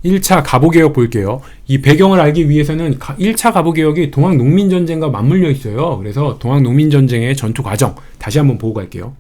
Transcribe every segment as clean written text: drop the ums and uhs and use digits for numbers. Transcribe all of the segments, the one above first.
1차 갑오개혁 볼게요. 이 배경을 알기 위해서는 1차 갑오개혁이 동학농민전쟁과 맞물려 있어요. 그래서 동학농민전쟁의 전투 과정 다시 한번 보고 갈게요.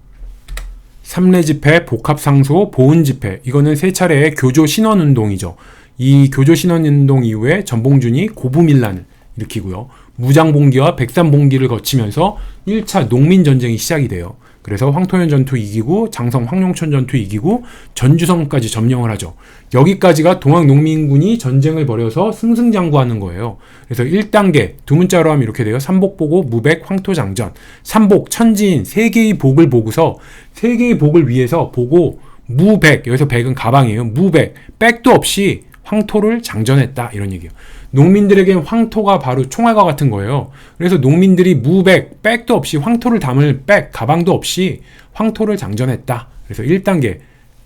삼례집회, 복합상소, 보훈집회, 이거는 세 차례의 교조 신원운동이죠. 이 교조 신원운동 이후에 전봉준이 고부밀란을 일으키고요. 무장봉기와 백산봉기를 거치면서 1차 농민전쟁이 시작이 돼요. 그래서 황토현 전투 이기고 장성 황룡천 전투 이기고 전주성까지 점령을 하죠. 여기까지가 동학농민군이 전쟁을 벌여서 승승장구하는 거예요. 그래서 1단계 두 문자로 하면 이렇게 돼요. 삼복보고 무백 황토장전. 삼복 천지인 세 개의 복을 보고서 세 개의 복을 위해서 보고 무백, 여기서 백은 가방이에요. 무백, 백도 없이 황토를 장전했다, 이런 얘기예요. 농민들에겐 황토가 바로 총알과 같은 거예요. 그래서 농민들이 무백, 백도 없이 황토를 담을 백, 가방도 없이 황토를 장전했다. 그래서 1단계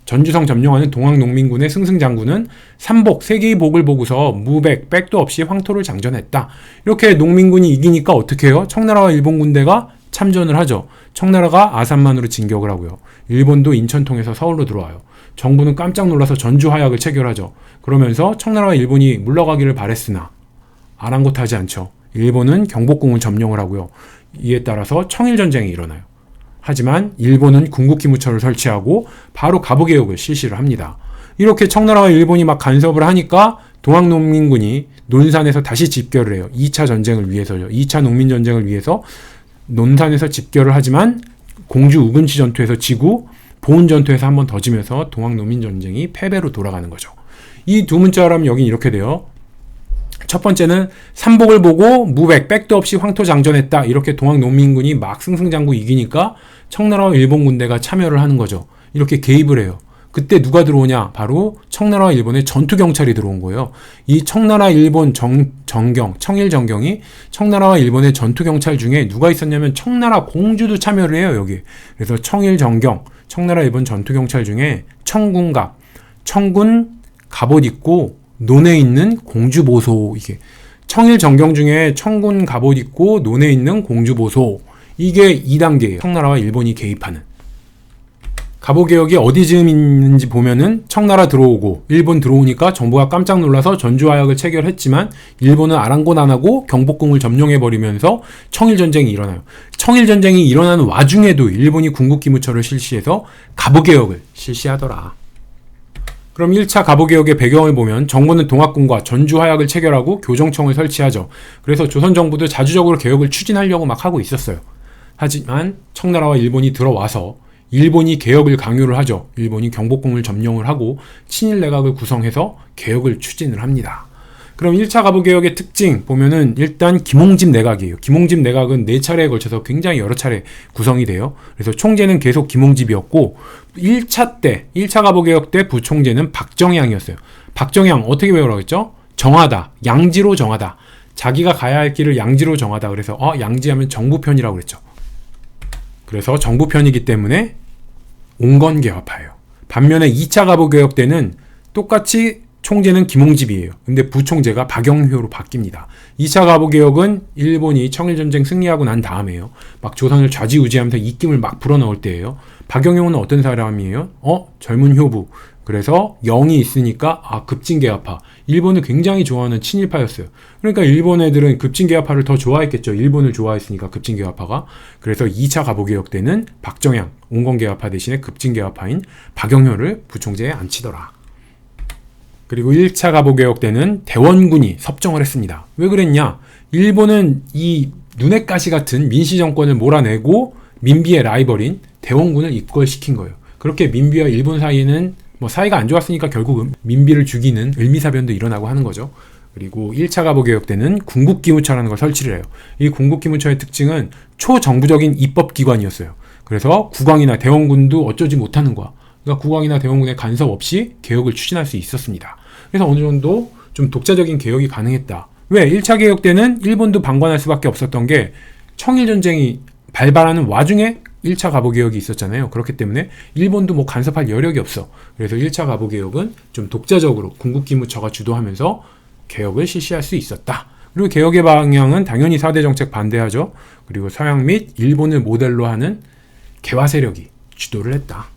전주성 점령하는 동학농민군의 승승장구는 삼복, 세 개의 복을 보고서 무백, 백도 없이 황토를 장전했다. 이렇게 농민군이 이기니까 어떻게 해요? 청나라와 일본 군대가 참전을 하죠. 청나라가 아산만으로 진격을 하고요. 일본도 인천 통해서 서울로 들어와요. 정부는 깜짝 놀라서 전주 화약을 체결하죠. 그러면서 청나라와 일본이 물러가기를 바랬으나 아랑곳하지 않죠. 일본은 경복궁을 점령을 하고요. 이에 따라서 청일전쟁이 일어나요. 하지만 일본은 궁극기무처를 설치하고 바로 갑오개혁을 실시를 합니다. 이렇게 청나라와 일본이 막 간섭을 하니까 동학농민군이 논산에서 다시 집결을 해요. 2차 전쟁을 위해서요. 2차 농민전쟁을 위해서 논산에서 집결을 하지만 공주 우금치 전투에서 지고 보훈 전투에서 한 번 더 지면서 동학농민전쟁이 패배로 돌아가는 거죠. 이 두 문자로 하면 여긴 이렇게 돼요. 첫 번째는 삼복을 보고 무백, 백도 없이 황토 장전했다. 이렇게 동학농민군이 막 승승장구 이기니까 청나라와 일본 군대가 참여를 하는 거죠. 이렇게 개입을 해요. 그때 누가 들어오냐? 바로 청나라와 일본의 전투경찰이 들어온 거예요. 이 청나라 일본 청일정경이 청나라와 일본의 전투경찰 중에 누가 있었냐면 청나라 공주도 참여를 해요, 여기. 그래서 청일정경, 청나라 일본 전투경찰 중에 청군갑, 청군 갑옷 입고 논에 있는 공주보소, 이게 청일정경 중에 청군 갑옷 입고 논에 있는 공주보소, 이게 2단계예요. 청나라와 일본이 개입하는. 갑오개혁이 어디쯤 있는지 보면은 청나라 들어오고 일본 들어오니까 정부가 깜짝 놀라서 전주화약을 체결했지만 일본은 아랑곳 안 하고 경복궁을 점령해버리면서 청일전쟁이 일어나요. 청일전쟁이 일어나는 와중에도 일본이 궁극기무처를 실시해서 갑오개혁을 실시하더라. 그럼 1차 갑오개혁의 배경을 보면 정부는 동학군과 전주화약을 체결하고 교정청을 설치하죠. 그래서 조선정부도 자주적으로 개혁을 추진하려고 막 하고 있었어요. 하지만 청나라와 일본이 들어와서 일본이 개혁을 강요를 하죠. 일본이 경복궁을 점령을 하고 친일 내각을 구성해서 개혁을 추진을 합니다. 그럼 1차 갑오개혁의 특징 보면은 일단 김홍집 내각이에요. 김홍집 내각은 4차례에 걸쳐서 굉장히 여러 차례 구성이 돼요. 그래서 총재는 계속 김홍집이었고 1차 갑오개혁 때 부총재는 박정양이었어요. 박정양 어떻게 배우라고 했죠? 정하다, 양지로 정하다. 자기가 가야 할 길을 양지로 정하다. 그래서 양지하면 정부편이라고 그랬죠. 그래서 정부편이기 때문에 온건개화파예요. 반면에 2차 갑오개혁 때는 똑같이 총재는 김홍집이에요. 근데 부총재가 박영효로 바뀝니다. 2차 갑오개혁은 일본이 청일전쟁 승리하고 난 다음에요. 막 조선을 좌지우지하면서 입김을 막 불어넣을 때예요. 박영효는 어떤 사람이에요? 젊은 효부. 그래서 영이 있으니까 급진개화파. 일본을 굉장히 좋아하는 친일파였어요. 그러니까 일본 애들은 급진개화파를 더 좋아했겠죠. 일본을 좋아했으니까 급진개화파가. 그래서 2차 갑오개혁 때는 박정양, 온건개화파 대신에 급진개화파인 박영효를 부총재에 앉히더라. 그리고 1차 갑오개혁 때는 대원군이 섭정을 했습니다. 왜 그랬냐? 일본은 이 눈엣 가시 같은 민씨 정권을 몰아내고 민비의 라이벌인 대원군을 입궐시킨 거예요. 그렇게 민비와 일본 사이에는 사이가 안 좋았으니까 결국은 민비를 죽이는 을미사변도 일어나고 하는 거죠. 그리고 1차 갑오개혁 때는 궁극기무처라는 걸 설치를 해요. 이 궁극기무처의 특징은 초정부적인 입법기관이었어요. 그래서 국왕이나 대원군도 어쩌지 못하는 거야. 그러니까 국왕이나 대원군의 간섭 없이 개혁을 추진할 수 있었습니다. 그래서 어느 정도 좀 독자적인 개혁이 가능했다. 왜? 1차 개혁 때는 일본도 방관할 수밖에 없었던 게 청일전쟁이 발발하는 와중에 1차 갑오개혁이 있었잖아요. 그렇기 때문에 일본도 간섭할 여력이 없어. 그래서 1차 갑오개혁은 좀 독자적으로 궁극기무처가 주도하면서 개혁을 실시할 수 있었다. 그리고 개혁의 방향은 당연히 4대 정책 반대하죠. 그리고 서양 및 일본을 모델로 하는 개화 세력이 주도를 했다.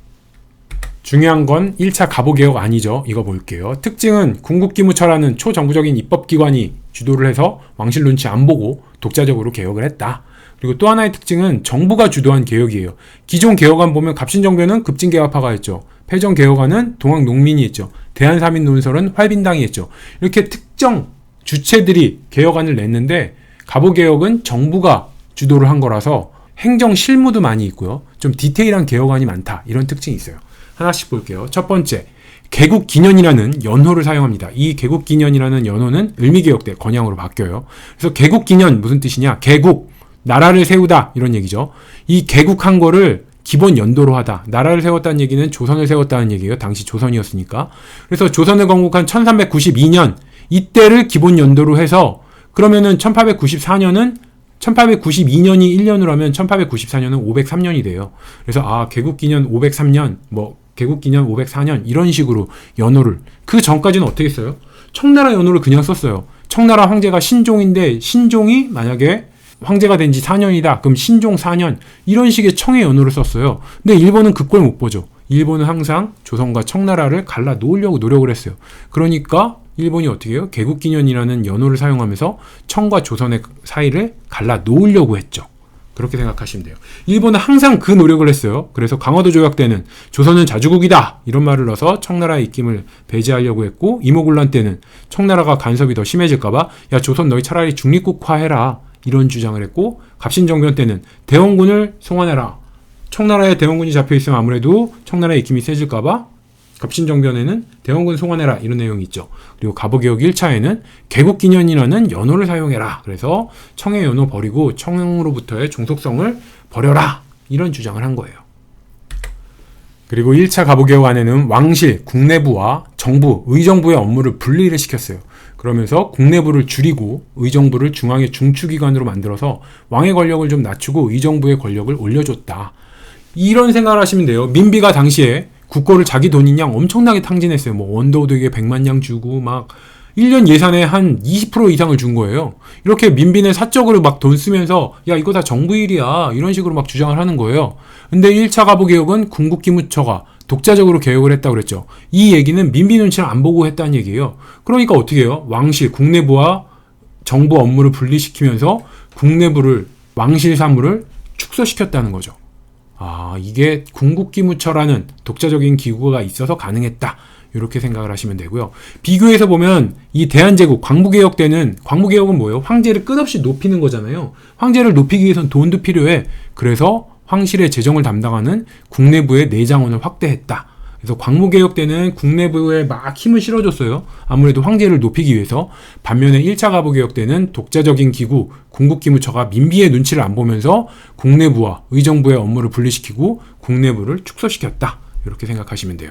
중요한 건 1차 갑오개혁 아니죠. 이거 볼게요. 특징은 군국기무처라는 초정부적인 입법기관이 주도를 해서 왕실 눈치 안 보고 독자적으로 개혁을 했다. 그리고 또 하나의 특징은 정부가 주도한 개혁이에요. 기존 개혁안 보면 갑신정변은 급진개혁파가 했죠. 패전개혁안은 동학농민이 했죠. 대한사민논설은 활빈당이 했죠. 이렇게 특정 주체들이 개혁안을 냈는데 갑오개혁은 정부가 주도를 한 거라서 행정 실무도 많이 있고요. 좀 디테일한 개혁안이 많다. 이런 특징이 있어요. 하나씩 볼게요. 첫 번째, 개국기년이라는 연호를 사용합니다. 이 개국기년이라는 연호는 을미개혁 때 건양으로 바뀌어요. 그래서 개국기년 무슨 뜻이냐? 개국, 나라를 세우다 이런 얘기죠. 이 개국한 거를 기본 연도로 하다. 나라를 세웠다는 얘기는 조선을 세웠다는 얘기예요. 당시 조선이었으니까. 그래서 조선을 건국한 1392년 이때를 기본 연도로 해서 그러면은 1894년은 1892년이 1년으로 하면 1894년은 503년이 돼요. 그래서 개국기년 503년, 개국기년 504년 이런 식으로 연호를 그 전까지는 어떻게 했어요? 청나라 연호를 그냥 썼어요. 청나라 황제가 신종인데 신종이 만약에 황제가 된 지 4년이다. 그럼 신종 4년 이런 식의 청의 연호를 썼어요. 근데 일본은 그 꼴 못 보죠. 일본은 항상 조선과 청나라를 갈라 놓으려고 노력을 했어요. 그러니까 일본이 어떻게 해요? 개국기년이라는 연호를 사용하면서 청과 조선의 사이를 갈라 놓으려고 했죠. 그렇게 생각하시면 돼요. 일본은 항상 그 노력을 했어요. 그래서 강화도 조약 때는 조선은 자주국이다 이런 말을 넣어서 청나라의 입김을 배제하려고 했고, 이모군란 때는 청나라가 간섭이 더 심해질까봐 야 조선 너희 차라리 중립국화해라 이런 주장을 했고, 갑신정변 때는 대원군을 송환해라. 청나라에 대원군이 잡혀있으면 아무래도 청나라의 입김이 세질까봐 갑신정변에는 대원군 송환해라 이런 내용이 있죠. 그리고 갑오개혁 1차에는 개국기년이라는 연호를 사용해라. 그래서 청의 연호 버리고 청으로부터의 종속성을 버려라 이런 주장을 한 거예요. 그리고 1차 갑오개혁 안에는 왕실, 국내부와 정부, 의정부의 업무를 분리를 시켰어요. 그러면서 국내부를 줄이고 의정부를 중앙의 중추기관으로 만들어서 왕의 권력을 좀 낮추고 의정부의 권력을 올려줬다. 이런 생각을 하시면 돼요. 민비가 당시에 국고를 자기 돈인 양 엄청나게 탕진했어요. 원더우드에게 100만 양 주고 1년 예산에 한 20% 이상을 준 거예요. 이렇게 민비는 사적으로 돈 쓰면서 야 이거 다 정부 일이야 이런 식으로 주장을 하는 거예요. 근데 1차 갑오개혁은 군국기무처가 독자적으로 개혁을 했다고 그랬죠. 이 얘기는 민비 눈치를 안 보고 했다는 얘기예요. 그러니까 어떻게 해요? 왕실, 국내부와 정부 업무를 분리시키면서 국내부를, 왕실 사무를 축소시켰다는 거죠. 이게 군국기무처라는 독자적인 기구가 있어서 가능했다. 이렇게 생각을 하시면 되고요. 비교해서 보면 이 대한제국, 광무개혁 때는, 광무개혁은 뭐예요? 황제를 끝없이 높이는 거잖아요. 황제를 높이기 위해서는 돈도 필요해. 그래서 황실의 재정을 담당하는 국내부의 내장원을 확대했다. 그래서 광무개혁 때는 국내부에 힘을 실어줬어요. 아무래도 황제를 높이기 위해서. 반면에 1차 갑오개혁 때는 독자적인 기구, 군국기무처가 민비의 눈치를 안 보면서 국내부와 의정부의 업무를 분리시키고 국내부를 축소시켰다. 이렇게 생각하시면 돼요.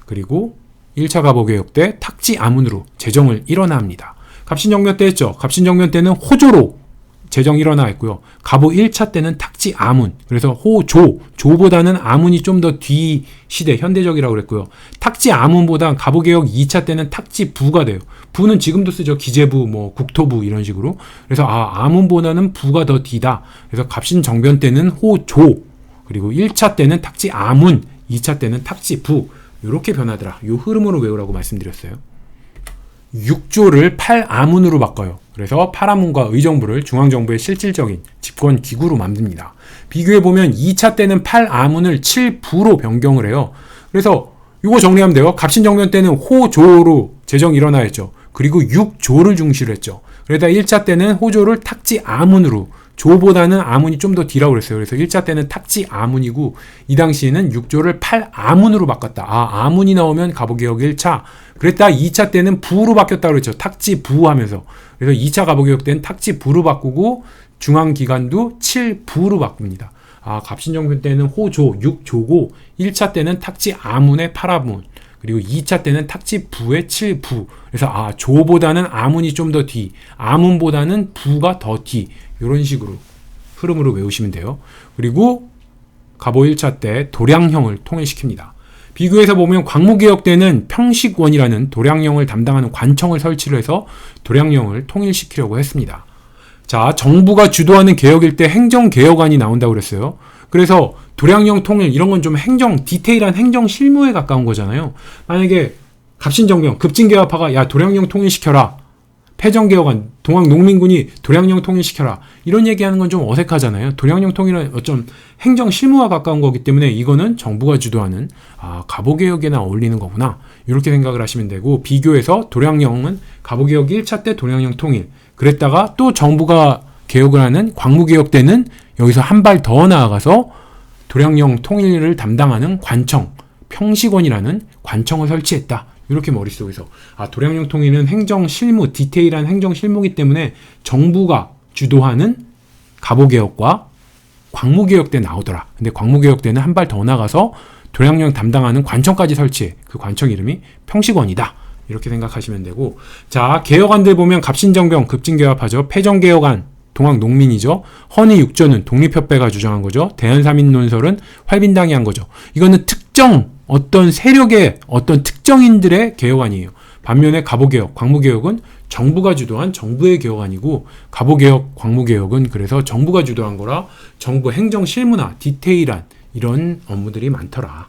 그리고 1차 갑오개혁 때 탁지 아문으로 재정을 일원화합니다. 갑신정변 때 했죠. 갑신정변 때는 호조로 재정 일원화 했고요. 갑오 1차 때는 탁지 아문. 그래서 호조, 조보다는 아문이 좀 더 뒤 시대, 현대적이라고 그랬고요. 탁지 아문보다 갑오개혁 2차 때는 탁지 부가 돼요. 부는 지금도 쓰죠. 기재부, 국토부 이런 식으로. 그래서 아문보다는 부가 더 뒤다. 그래서 갑신정변 때는 호조, 그리고 1차 때는 탁지 아문, 2차 때는 탁지 부. 이렇게 변하더라. 이 흐름으로 외우라고 말씀드렸어요. 6조를 8아문으로 바꿔요. 그래서 8아문과 의정부를 중앙정부의 실질적인 집권 기구로 만듭니다. 비교해보면 2차 때는 8아문을 7부로 변경을 해요. 그래서 이거 정리하면 돼요. 갑신정변 때는 호조로 재정 일원화했죠. 그리고 6조를 중시를 했죠. 그러다 1차 때는 호조를 탁지 아문으로, 조보다는 아문이 좀 더 뒤라고 그랬어요. 그래서 1차 때는 탁지 아문이고 이 당시에는 6조를 8아문으로 바꿨다. 아문이 나오면 갑오개혁 1차. 그랬다 2차 때는 부로 바뀌었다고 그랬죠. 탁지 부 하면서. 그래서 2차 갑오개혁 때는 탁지 부로 바꾸고 중앙기관도 7부로 바꿉니다. 갑신정변 때는 호조 6조고 1차 때는 탁지 아문의 8아문. 그리고 2차 때는 탁지 부의 7부. 그래서 조보다는 아문이 좀 더 뒤, 아문보다는 부가 더 뒤. 이런 식으로 흐름으로 외우시면 돼요. 그리고 갑오 1차 때 도량형을 통일시킵니다. 비교해서 보면 광무개혁 때는 평식원이라는 도량령을 담당하는 관청을 설치를 해서 도량령을 통일시키려고 했습니다. 자, 정부가 주도하는 개혁일 때 행정개혁안이 나온다고 그랬어요. 그래서 도량령 통일 이런 건 좀 행정 디테일한 행정 실무에 가까운 거잖아요. 만약에 갑신정변 급진개화파가 야 도량령 통일시켜라. 패정개혁안 동학농민군이 도량령 통일시켜라. 이런 얘기하는 건 좀 어색하잖아요. 도량령 통일은 어쩜 행정 실무와 가까운 거기 때문에 이거는 정부가 주도하는 갑오개혁에나 어울리는 거구나. 이렇게 생각을 하시면 되고, 비교해서 도량령은 갑오개혁 1차 때 도량령 통일 그랬다가 또 정부가 개혁을 하는 광무개혁 때는 여기서 한 발 더 나아가서 도량령 통일을 담당하는 관청, 평식원이라는 관청을 설치했다. 이렇게 머릿속에서 도량령 통일은 행정 실무, 디테일한 행정 실무이기 때문에 정부가 주도하는 갑오개혁과 광무개혁 때 나오더라. 근데 광무개혁 때는 한 발 더 나가서 도량령 담당하는 관청까지 설치해. 그 관청 이름이 평식원이다. 이렇게 생각하시면 되고, 자, 개혁안들 보면 갑신정변 급진개혁파죠. 패정개혁안 동학농민이죠. 헌의육조는 독립협회가 주장한 거죠. 대한삼인논설은 활빈당이 한 거죠. 이거는 특정 어떤 세력의 어떤 특정인들의 개혁안이에요. 반면에 갑오개혁, 광무개혁은 정부가 주도한 정부의 개혁안이고, 갑오개혁, 광무개혁은 그래서 정부가 주도한 거라 정부 행정 실무나 디테일한 이런 업무들이 많더라.